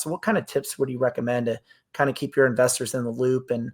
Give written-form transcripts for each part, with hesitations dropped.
So what kind of tips would you recommend to kind of keep your investors in the loop and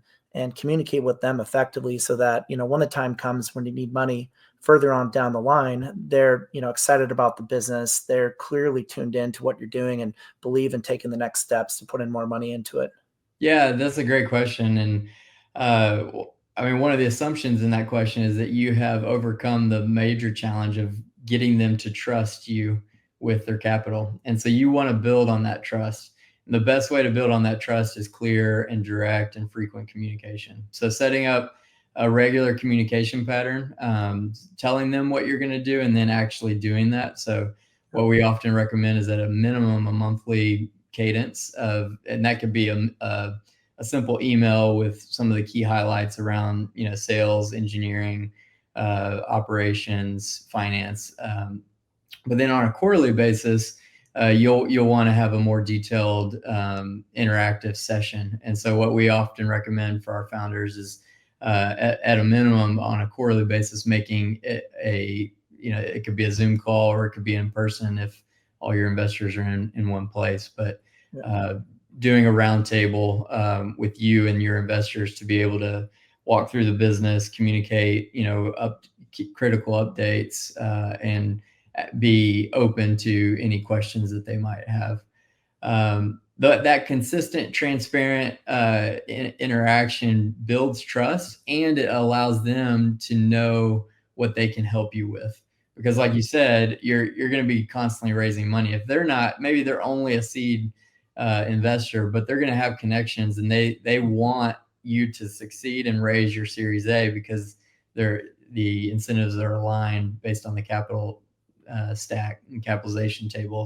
communicate with them effectively so that, when the time comes when you need money further on down the line, they're, excited about the business. They're clearly tuned in to what you're doing and believe in taking the next steps to put in more money into it? Yeah, that's a great question. And I mean, one of the assumptions in that question is that you have overcome the major challenge of getting them to trust you with their capital. And so you want to build on that trust. And the best way to build on that trust is clear and direct and frequent communication. So setting up a regular communication pattern, telling them what you're going to do, and then actually doing that. So what we often recommend is at a minimum a monthly cadence of, and that could be a simple email with some of the key highlights around, sales, engineering, operations, finance. But then on a quarterly basis, you'll want to have a more detailed interactive session. And so what we often recommend for our founders is at a minimum on a quarterly basis, making it it could be a Zoom call or it could be in person if all your investors are in one place. But doing a roundtable with you and your investors to be able to walk through the business, communicate, critical updates, and be open to any questions that they might have. That consistent, transparent interaction builds trust, and it allows them to know what they can help you with. Because like you said, you're going to be constantly raising money. If they're not, maybe they're only a seed investor, but they're going to have connections, and they want you to succeed and raise your Series A because the incentives are aligned based on the capital stack and capitalization table.